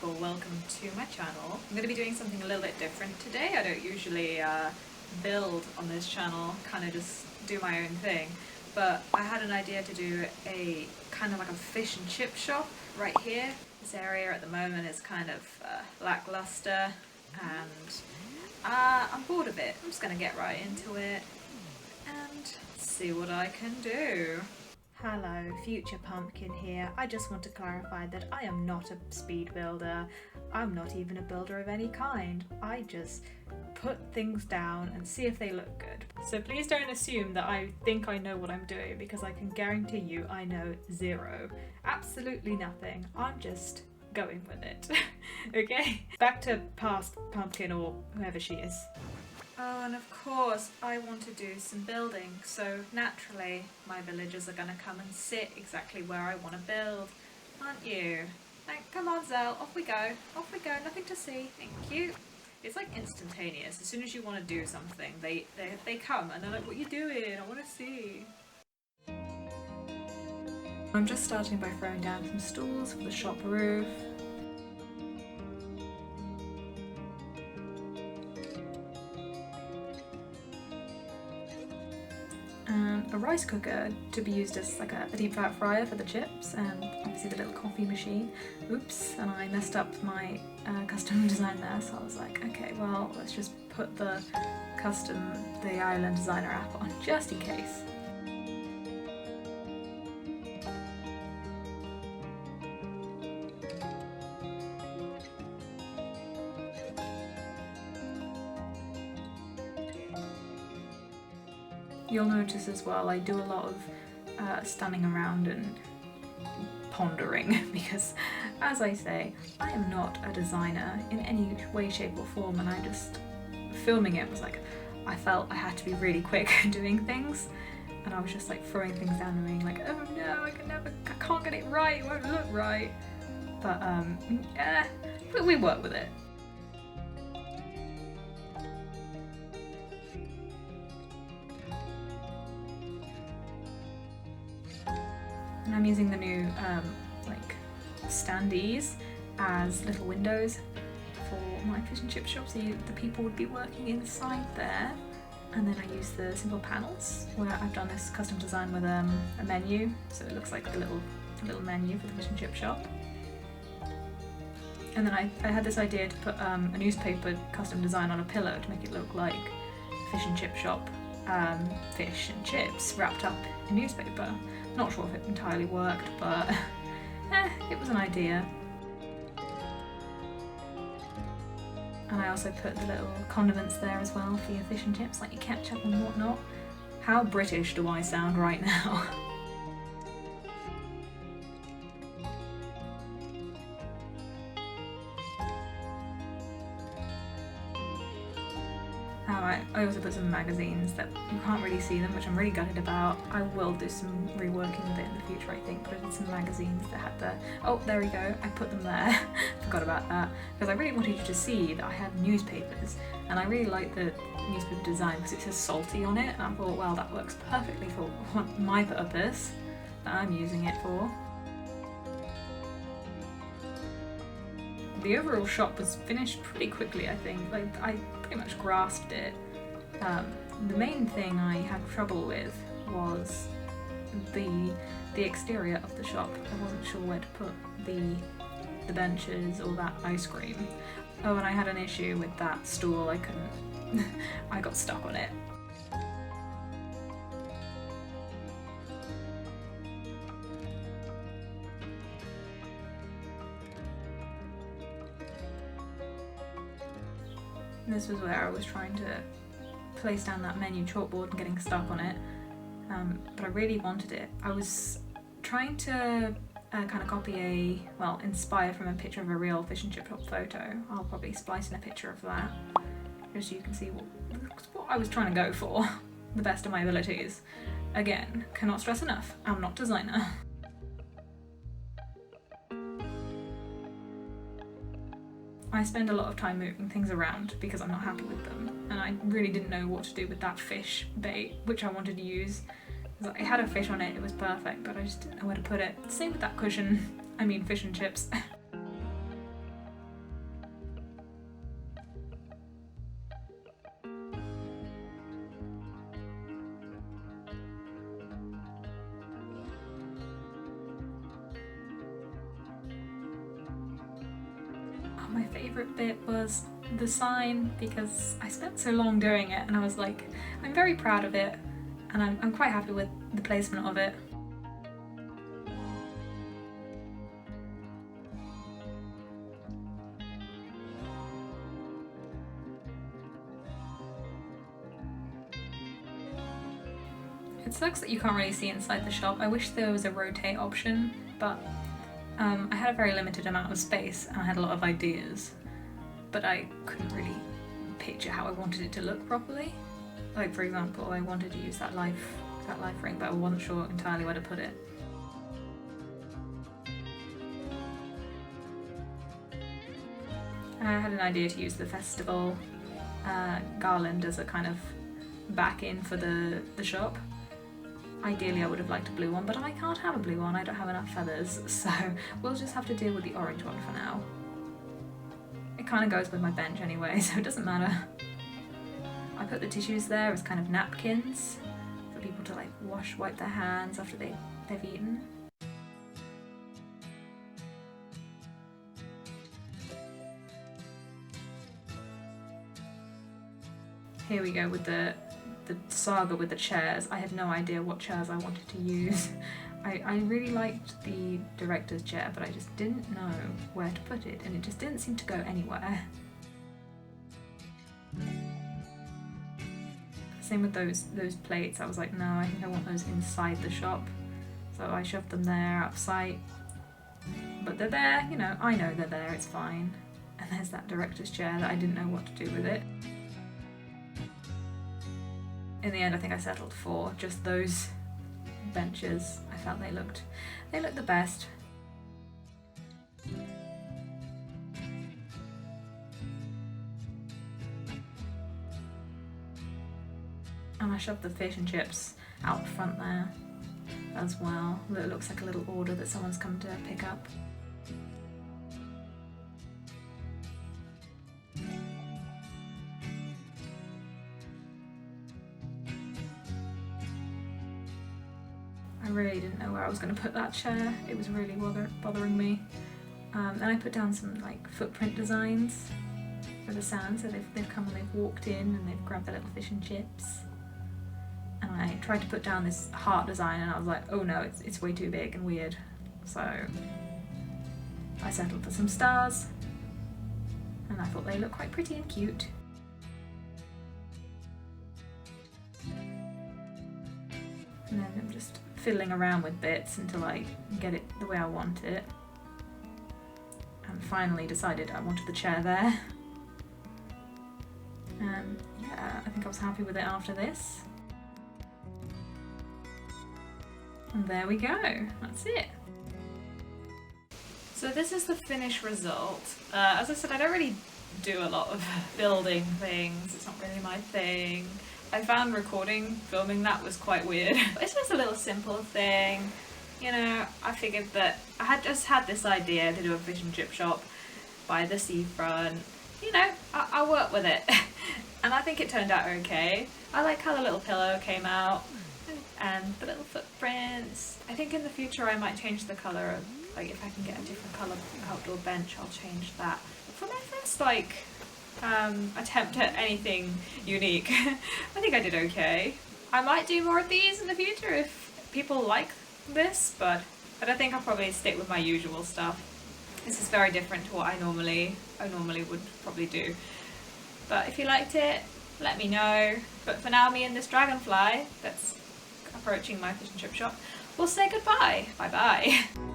back, or welcome to my channel. I'm going to be doing something a little bit different today. I don't usually build on this channel, kind of just do my own thing, but I had an idea to do a kind of like a fish and chip shop right here. This area at the moment is kind of lackluster, and I'm bored of it. I'm just going to get right into it and see what I can do. Hello, Future Pumpkin here. I just want to clarify that I am not a speed builder. I'm not even a builder of any kind. I just put things down and see if they look good. So please don't assume that I think I know what I'm doing, because I can guarantee you I know zero. Absolutely nothing. I'm just going with it. Okay? Back to past Pumpkin, or whoever she is. Oh, and of course I want to do some building, so naturally my villagers are going to come and sit exactly where I want to build, aren't you? Come on, Zell, off we go, nothing to see, thank you. It's like instantaneous. As soon as you want to do something, they come and they're like, what are you doing? I want to see. I'm just starting by throwing down some stools for the shop roof. And a rice cooker to be used as like a deep fat fryer for the chips, and obviously the little coffee machine. Oops, and I messed up my custom design there, so I was like, okay, well, let's just put the Island Designer app on, just in case. You'll notice as well I do a lot of standing around and pondering because, as I say, I am not a designer in any way, shape or form, and I just, filming it was like, I felt I had to be really quick doing things, and I was just like throwing things down and being like, oh no, I can't get it right, it won't look right. But yeah, we work with it. And I'm using the new like standees as little windows for my fish and chip shop, so the people would be working inside there. And then I use the simple panels where I've done this custom design with a menu, so it looks like the little menu for the fish and chip shop. And then I had this idea to put a newspaper custom design on a pillow to make it look like fish and chip shop fish and chips wrapped up in newspaper. Not sure if it entirely worked, but it was an idea. And I also put the little condiments there as well for your fish and chips, like your ketchup and whatnot. How British do I sound right now? I also put some magazines that you can't really see them, which I'm really gutted about. I will do some reworking with it in the future, I think, but I did some magazines that had the... Oh, there we go, I put them there. Forgot about that. Because I really wanted you to see that I had newspapers, and I really like the newspaper design because it says salty on it, and I thought, well, that works perfectly for my purpose that I'm using it for. The overall shop was finished pretty quickly, I think. Like, I pretty much grasped it. The main thing I had trouble with was the exterior of the shop. I wasn't sure where to put the benches or that ice cream. Oh, and I had an issue with that stool. I couldn't... I got stuck on it. This was where I was trying to place down that menu chalkboard and getting stuck on it, but I really wanted it. I was trying to kind of copy inspired from a picture of a real fish and chip shop photo. I'll probably splice in a picture of that, just so you can see what I was trying to go for, the best of my abilities. Again, cannot stress enough, I'm not a designer. I spend a lot of time moving things around because I'm not happy with them, and I really didn't know what to do with that fish bait, which I wanted to use. I had a fish on it, it was perfect, but I just didn't know where to put it. Same with that cushion, I mean fish and chips. my favourite bit was the sign, because I spent so long doing it and I was like, I'm very proud of it and I'm quite happy with the placement of it. It sucks that you can't really see inside the shop. I wish there was a rotate option, but I had a very limited amount of space and I had a lot of ideas, but I couldn't really picture how I wanted it to look properly. Like, for example, I wanted to use that life ring, but I wasn't sure entirely where to put it. I had an idea to use the festival garland as a kind of back in for the shop. Ideally I would have liked a blue one, but I can't have a blue one, I don't have enough feathers, so we'll just have to deal with the orange one for now. It kind of goes with my bench anyway, so it doesn't matter. I put the tissues there as kind of napkins for people to like wipe their hands after they've eaten. Here we go with the saga with the chairs. I had no idea what chairs I wanted to use. I really liked the director's chair, but I just didn't know where to put it, and it just didn't seem to go anywhere. Same with those plates. I was like, no, I think I want those inside the shop. So I shoved them there out of sight. But they're there, you know, I know they're there, it's fine. And there's that director's chair that I didn't know what to do with it. In the end, I think I settled for just those benches. I felt they looked the best. And I shoved the fish and chips out front there as well. It looks like a little order that someone's come to pick up. I really didn't know where I was going to put that chair. It was really bothering me. Then I put down some like footprint designs for the sand. So they've come and they've walked in and they've grabbed their little fish and chips. And I tried to put down this heart design and I was like, oh no, it's way too big and weird. So I settled for some stars. And I thought they looked quite pretty and cute. And then I'm just fiddling around with bits until I get it the way I want it. And finally decided I wanted the chair there. And yeah, I think I was happy with it after this. And there we go, that's it. So this is the finished result. As I said, I don't really do a lot of building things, it's not really my thing. I found filming that was quite weird. It's just a little simple thing. You know, I figured that I had just had this idea to do a fish and chip shop by the seafront. You know, I'll work with it. And I think it turned out okay. I like how the little pillow came out and the little footprints. I think in the future I might change the colour of, like, if I can get a different colour outdoor bench, I'll change that. But for my first, like, attempt at anything unique, I think I did okay. I might do more of these in the future if people like this, but I think I'll probably stick with my usual stuff. This is very different to what I normally would probably do. But if you liked it, let me know. But for now, me and this dragonfly that's approaching my fish and chip shop will say goodbye. Bye bye.